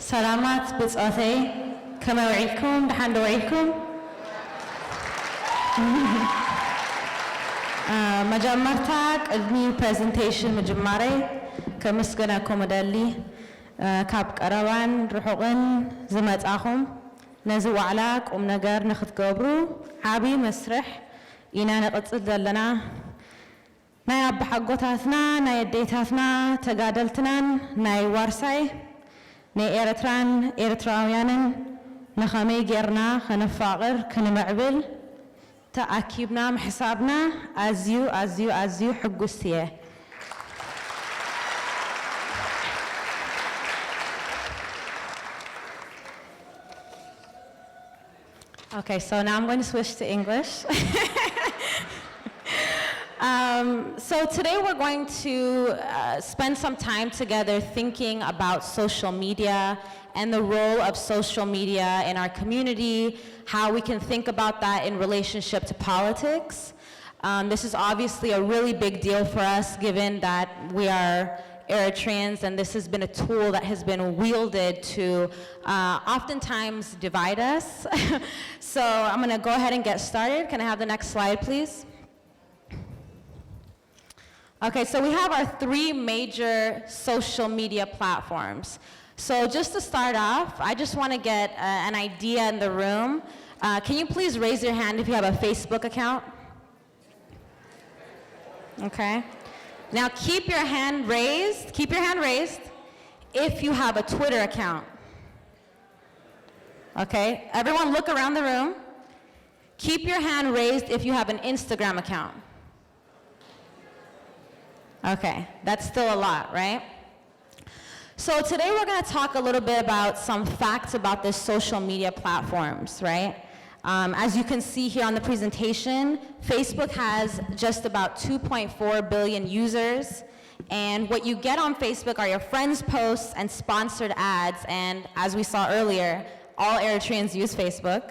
سلامات بصوتي كما وعيكم دحان وعيكم مجمرتك ادني presentation مجمري كمسكنكم دالي كاب قربان رحقن زمت اخم نزو علاك نجار ناخد قبرو عابي مسرح إنا نقصد لنا ناي أب حقوتاتنا ناي ديتاتنا تقادلتنا ناي وارساي ناي إيرتراويانن نخامي جيرنا خنفاقر كنمعبل تأكيبنا محسابنا أزيو حقوستيه. Okay, so now I'm going to switch to English. So today we're going to spend some time together thinking about social media and the role of social media in our community, how we can think about that in relationship to politics. This is obviously a really big deal for us given that we are Eritreans, and this has been a tool that has been wielded to oftentimes divide us. So I'm going to go ahead and get started. Can I have the next slide, please? Okay, so we have our three major social media platforms. So just to start off, I just want to get an idea in the room. Can you please raise your hand if you have a Facebook account? Okay. Now keep your hand raised if you have a Twitter account. Okay, everyone look around the room. Keep your hand raised if you have an Instagram account. Okay, that's still a lot, right? So today we're gonna talk a little bit about some facts about the social media platforms, right? As you can see here on the presentation, Facebook has just about 2.4 billion users, and what you get on Facebook are your friends' posts and sponsored ads, and as we saw earlier, all Eritreans use Facebook.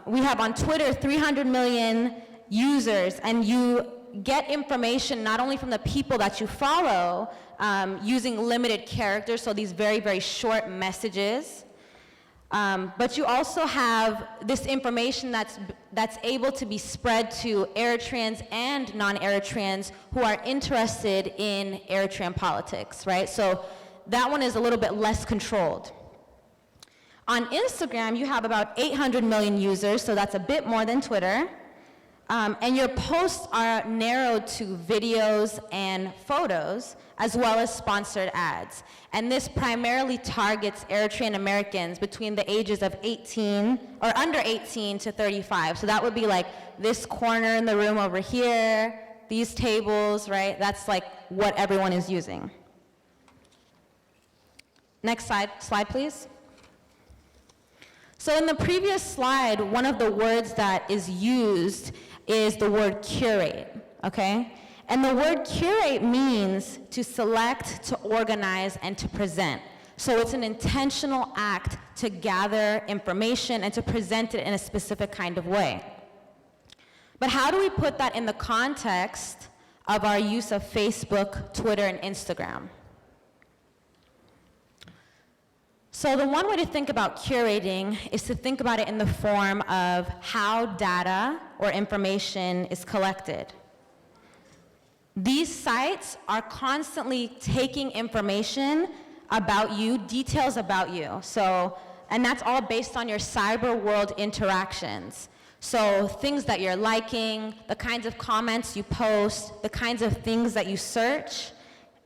We have on Twitter 300 million users, and you get information not only from the people that you follow using limited characters, so these very, very short messages, but you also have this information that's able to be spread to Eritreans and non-Eritreans who are interested in Eritrean politics, right? So that one is a little bit less controlled. On Instagram, you have about 800 million users, so that's a bit more than Twitter. And your posts are narrowed to videos and photos, as well as sponsored ads. And this primarily targets Eritrean Americans between the ages of 18, or under 18 to 35. So that would be like this corner in the room over here, these tables, right? That's like what everyone is using. Next slide, please. So in the previous slide, one of the words that is used is the word curate, okay? And the word curate means to select, to organize, and to present. So it's an intentional act to gather information and to present it in a specific kind of way. But how do we put that in the context of our use of Facebook, Twitter, and Instagram? So the one way to think about curating is to think about it in the form of how data or information is collected. These sites are constantly taking information about you, details about you. So, and that's all based on your cyber world interactions. So things that you're liking, the kinds of comments you post, the kinds of things that you search,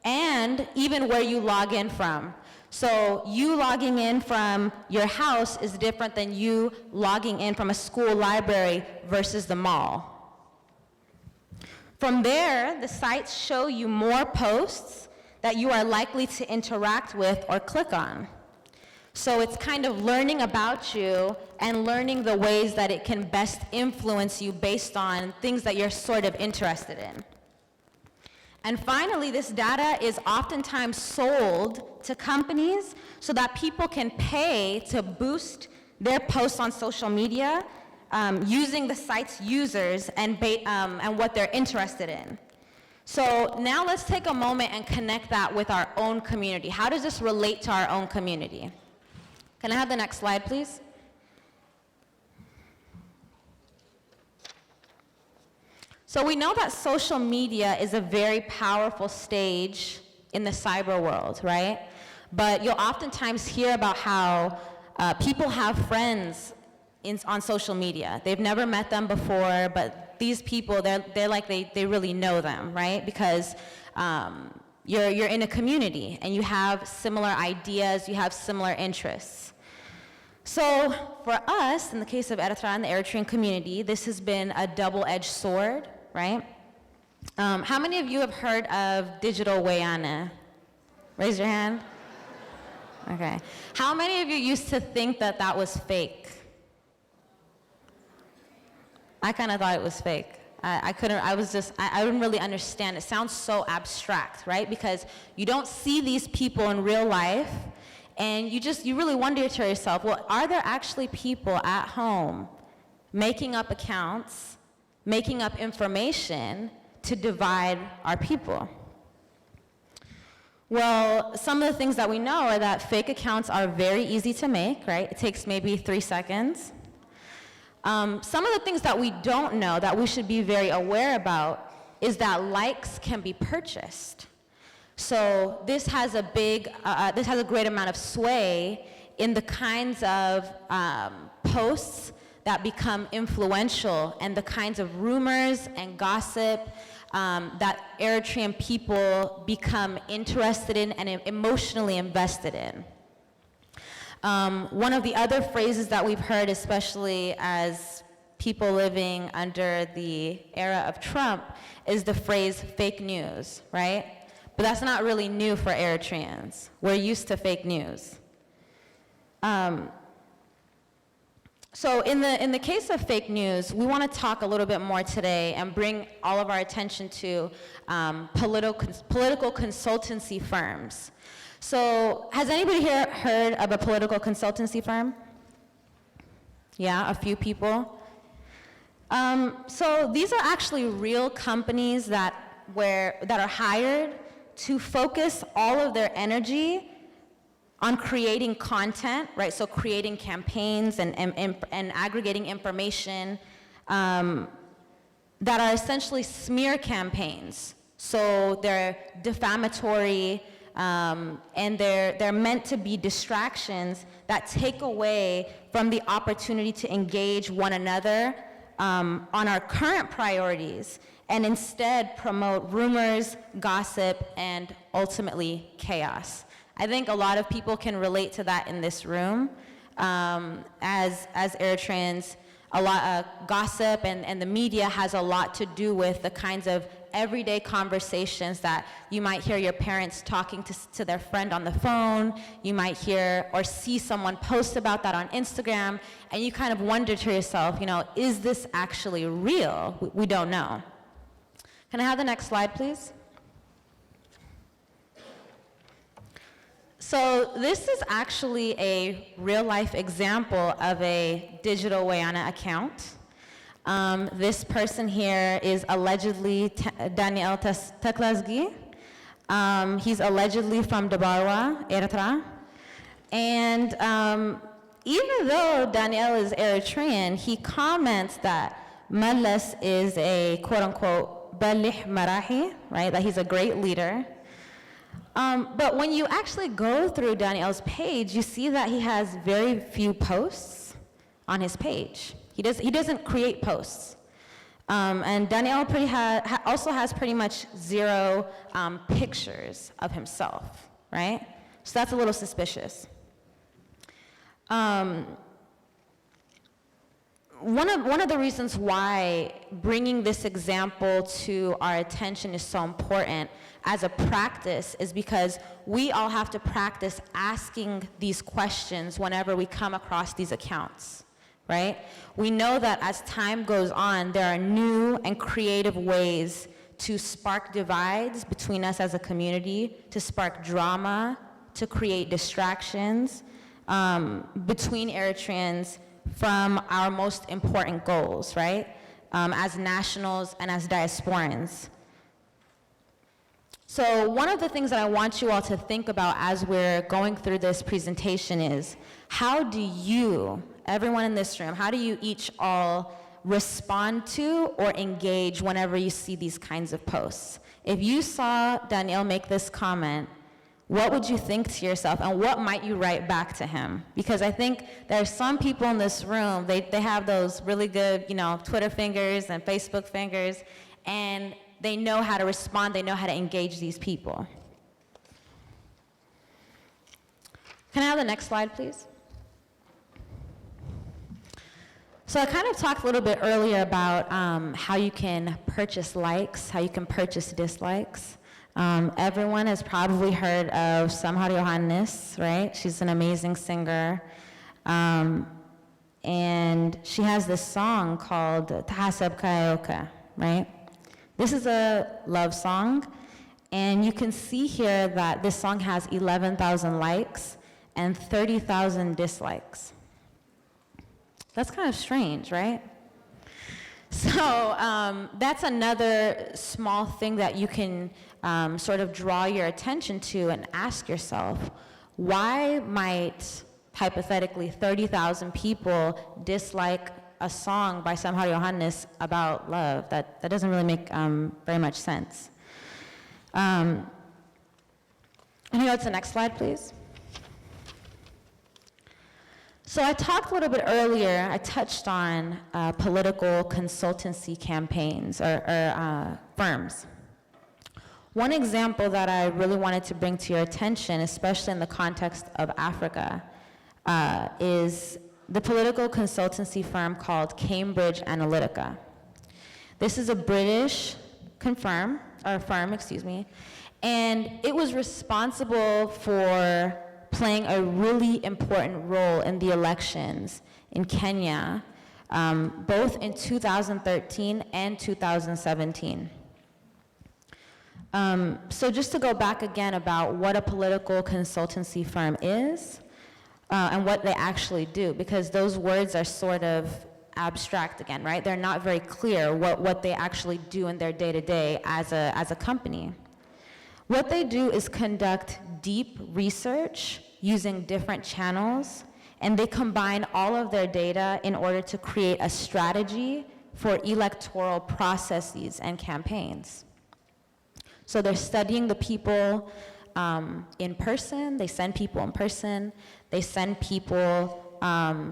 and even where you log in from. So you logging in from your house is different than you logging in from a school library versus the mall. From there, the sites show you more posts that you are likely to interact with or click on. So it's kind of learning about you and learning the ways that it can best influence you based on things that you're sort of interested in. And finally, this data is oftentimes sold to companies so that people can pay to boost their posts on social media using the site's users and what they're interested in. So now let's take a moment and connect that with our own community. How does this relate to our own community? Can I have the next slide, please? So we know that social media is a very powerful stage in the cyber world, right? But you'll oftentimes hear about how people have friends on social media. They've never met them before, but these people, they're like they really know them, right? Because you're in a community and you have similar ideas, you have similar interests. So for us, in the case of Eritrea and the Eritrean community, this has been a double-edged sword, right? How many of you have heard of digital weyana? Raise your hand. Okay. How many of you used to think that that was fake? I kind of thought it was fake. I didn't really understand. It sounds so abstract, right? Because you don't see these people in real life, and you really wonder to yourself, well, are there actually people at home making up accounts, making up information to divide our people? Well, some of the things that we know are that fake accounts are very easy to make, right? It takes maybe 3 seconds. Some of the things that we don't know that we should be very aware about is that likes can be purchased. So this has a great amount of sway in the kinds of posts that become influential and the kinds of rumors and gossip that Eritrean people become interested in and emotionally invested in. One of the other phrases that we've heard, especially as people living under the era of Trump, is the phrase fake news, right? But that's not really new for Eritreans. We're used to fake news. So in the case of fake news, we want to talk a little bit more today and bring all of our attention to political consultancy firms. So has anybody here heard of a political consultancy firm? Yeah, a few people. So these are actually real companies that are hired to focus all of their energy on creating content, right? So creating campaigns and aggregating information that are essentially smear campaigns. So they're defamatory, and they're meant to be distractions that take away from the opportunity to engage one another on our current priorities, and instead promote rumors, gossip, and ultimately chaos. I think a lot of people can relate to that in this room. As Eritreans, a lot of gossip and the media has a lot to do with the kinds of everyday conversations that you might hear your parents talking to their friend on the phone. You might hear or see someone post about that on Instagram, and you kind of wonder to yourself, is this actually real? We don't know. Can I have the next slide, please? So this is actually a real-life example of a digital weyana account. This person here is allegedly Daniel Teklazgi. He's allegedly from Dabarwa, Eritrea. And even though Daniel is Eritrean, he comments that Mallas is a quote-unquote balih marahi, right? That he's a great leader. But when you actually go through Daniel's page, you see that he has very few posts on his page. He doesn't create posts. And Daniel also has pretty much zero pictures of himself, right? So that's a little suspicious. One of the reasons why bringing this example to our attention is so important as a practice is because we all have to practice asking these questions whenever we come across these accounts, right? We know that as time goes on, there are new and creative ways to spark divides between us as a community, to spark drama, to create distractions between Eritreans from our most important goals, right? As nationals and as diasporans. So one of the things that I want you all to think about as we're going through this presentation is, how do you, everyone in this room, how do you each all respond to or engage whenever you see these kinds of posts? If you saw Daniel make this comment, what would you think to yourself, and what might you write back to him? Because I think there are some people in this room, they have those really good, Twitter fingers and Facebook fingers, and they know how to respond, they know how to engage these people. Can I have the next slide, please? So I kind of talked a little bit earlier about how you can purchase likes, how you can purchase dislikes. Everyone has probably heard of Samhar Yohannes, right? She's an amazing singer. And she has this song called Tahasab Kayoka, right? This is a love song, and you can see here that this song has 11,000 likes and 30,000 dislikes. That's kind of strange, right? So that's another small thing that you can sort of draw your attention to and ask yourself, why might, hypothetically, 30,000 people dislike a song by Samhar Yohannes about love? That doesn't really make very much sense. Can you go to the next slide, please? So I talked a little bit earlier, I touched on political consultancy campaigns or firms. One example that I really wanted to bring to your attention, especially in the context of Africa, is the political consultancy firm called Cambridge Analytica. This is a British firm, and it was responsible for playing a really important role in the elections in Kenya, both in 2013 and 2017. So just to go back again about what a political consultancy firm is, and what they actually do, because those words are sort of abstract again, right? They're not very clear what they actually do in their day-to-day as a company. What they do is conduct deep research using different channels, and they combine all of their data in order to create a strategy for electoral processes and campaigns. So they're studying the people in person, they send people in person, they send people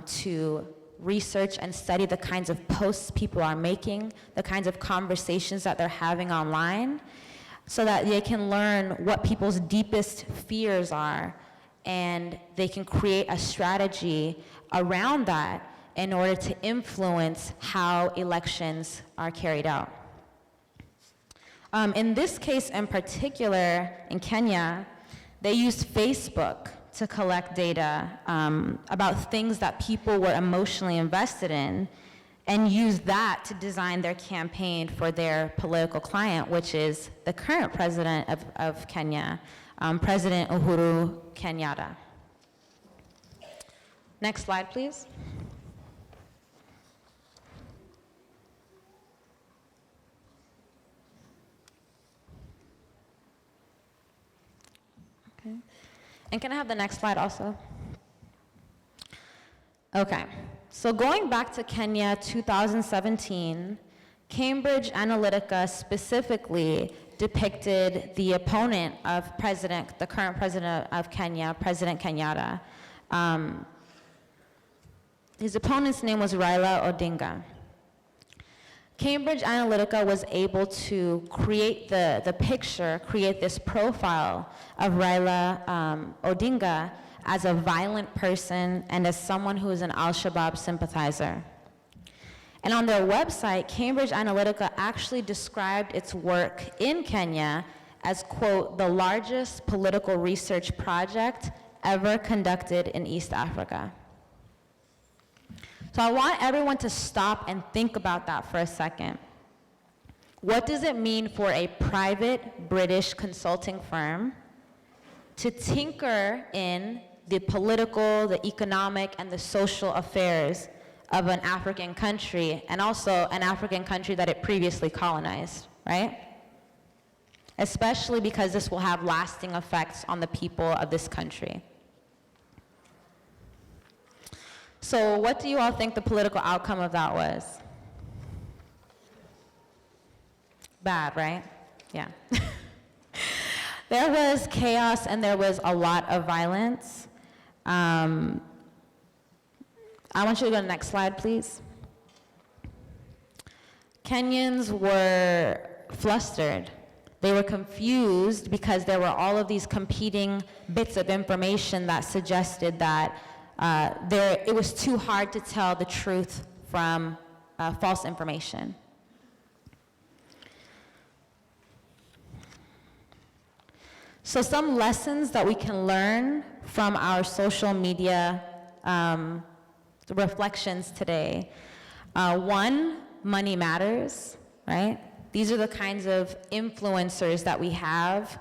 to research and study the kinds of posts people are making, the kinds of conversations that they're having online, so that they can learn what people's deepest fears are, and they can create a strategy around that in order to influence how elections are carried out. In this case in particular, in Kenya, they used Facebook to collect data about things that people were emotionally invested in, and use that to design their campaign for their political client, which is the current president of Kenya, President Uhuru Kenyatta. Next slide, please. Okay. And can I have the next slide also? Okay. So going back to Kenya 2017, Cambridge Analytica specifically depicted the opponent of the current president of Kenya, President Kenyatta. His opponent's name was Raila Odinga. Cambridge Analytica was able to create the picture, create this profile of Raila Odinga as a violent person and as someone who is an Al-Shabaab sympathizer. And on their website, Cambridge Analytica actually described its work in Kenya as, quote, the largest political research project ever conducted in East Africa. So I want everyone to stop and think about that for a second. What does it mean for a private British consulting firm to tinker in the political, the economic, and the social affairs of an African country, and also an African country that it previously colonized, right? especially because this will have lasting effects on the people of this country. So what do you all think the political outcome of that was? Bad, right? Yeah. There was chaos and there was a lot of violence. I want you to go to the next slide, please. Kenyans were flustered. They were confused because there were all of these competing bits of information that suggested that it was too hard to tell the truth from false information. So some lessons that we can learn from our social media reflections today. One, money matters, right? These are the kinds of influencers that we have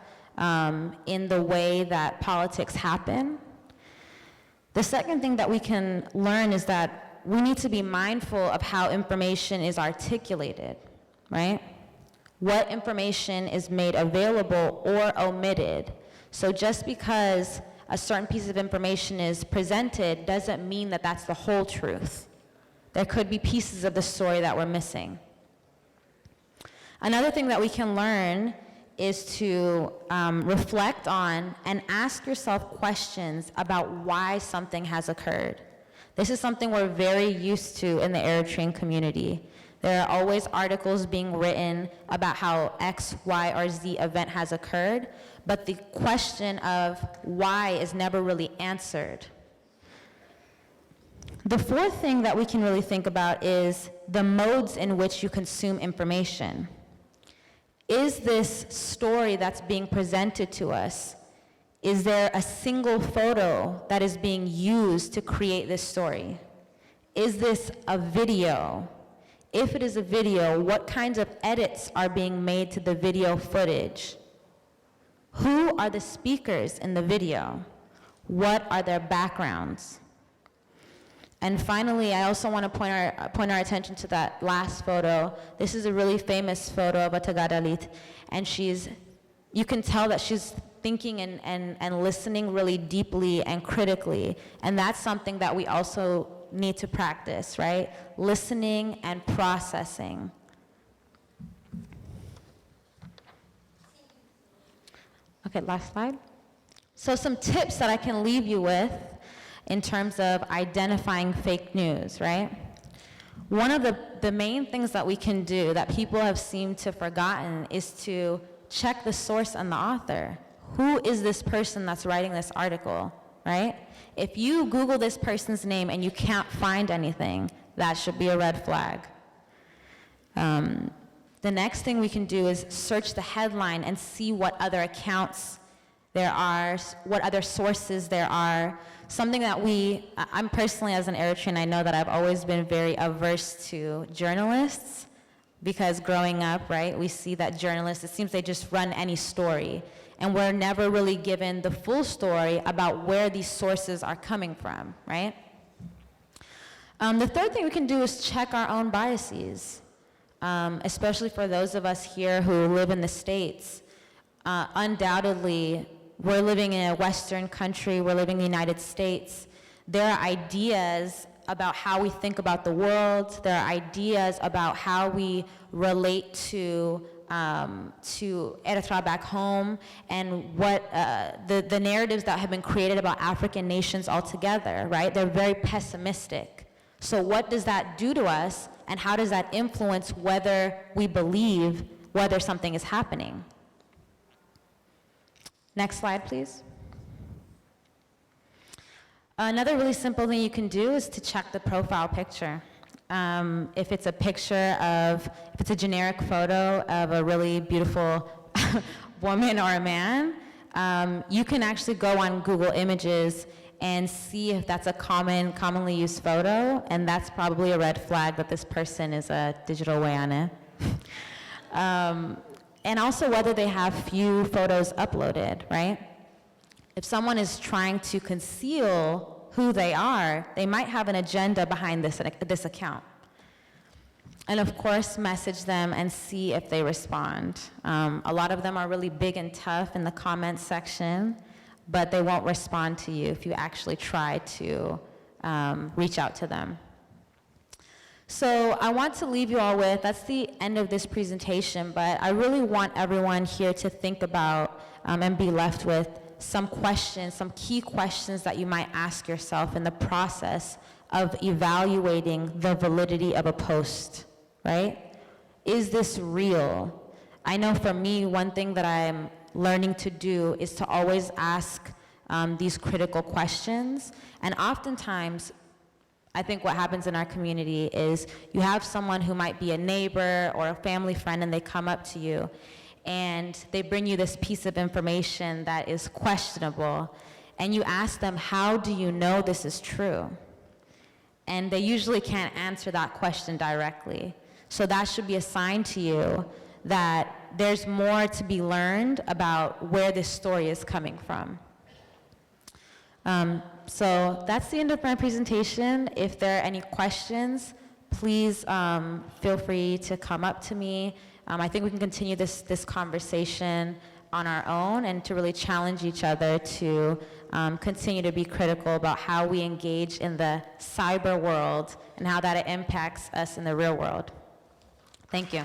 in the way that politics happen. The second thing that we can learn is that we need to be mindful of how information is articulated, right? What information is made available or omitted. So just because a certain piece of information is presented doesn't mean that that's the whole truth. There could be pieces of the story that we're missing. Another thing that we can learn is to reflect on and ask yourself questions about why something has occurred. This is something we're very used to in the Eritrean community. There are always articles being written about how X, Y, or Z event has occurred, but the question of why is never really answered. The fourth thing that we can really think about is the modes in which you consume information. Is this story that's being presented to us, is there a single photo that is being used to create this story? Is this a video? If it is a video, what kinds of edits are being made to the video footage? Who are the speakers in the video? What are their backgrounds? And finally, I also want to point our attention to that last photo. This is a really famous photo of a Tagadalit, and you can tell that she's thinking and listening really deeply and critically, and that's something that we also need to practice, right? Listening and processing. Okay, last slide. So some tips that I can leave you with in terms of identifying fake news, right? One of the main things that we can do that people have seemed to have forgotten is to check the source and the author. Who is this person that's writing this article, right? If you Google this person's name and you can't find anything, that should be a red flag. The next thing we can do is search the headline and see what other accounts there are, what other sources there are. Something that I'm personally, as an Eritrean, I know that I've always been very averse to journalists, because growing up, right, we see that journalists, it seems they just run any story, and we're never really given the full story about where these sources are coming from, right? The third thing we can do is check our own biases, especially for those of us here who live in the States. Undoubtedly, we're living in a Western country, we're living in the United States. There are ideas about how we think about the world, there are ideas about how we relate to Eritrea back home, and what the narratives that have been created about African nations altogether, right? They're very pessimistic. So what does that do to us, and how does that influence whether we believe whether something is happening? Next slide, please. Another really simple thing you can do is to check the profile picture. If it's a generic photo of a really beautiful woman or a man, you can actually go on Google Images and see if that's a commonly used photo, and that's probably a red flag that this person is a digital wayane. And also whether they have few photos uploaded, right? If someone is trying to conceal who they are, they might have an agenda behind this account. And of course, message them and see if they respond. A lot of them are really big and tough in the comments section, but they won't respond to you if you actually try to reach out to them. So I want to leave you all with, that's the end of this presentation, but I really want everyone here to think about and be left with some questions, some key questions that you might ask yourself in the process of evaluating the validity of a post, right? Is this real? I know for me, one thing that I'm learning to do is to always ask these critical questions. And oftentimes, I think what happens in our community is you have someone who might be a neighbor or a family friend, and they come up to you and they bring you this piece of information that is questionable, and you ask them, how do you know this is true? And they usually can't answer that question directly. So that should be a sign to you that there's more to be learned about where this story is coming from. So that's the end of my presentation. If there are any questions, please feel free to come up to me. I think we can continue this conversation on our own and to really challenge each other to continue to be critical about how we engage in the cyber world and how that impacts us in the real world. Thank you.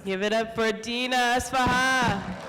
Give it up for Dina Asfaha.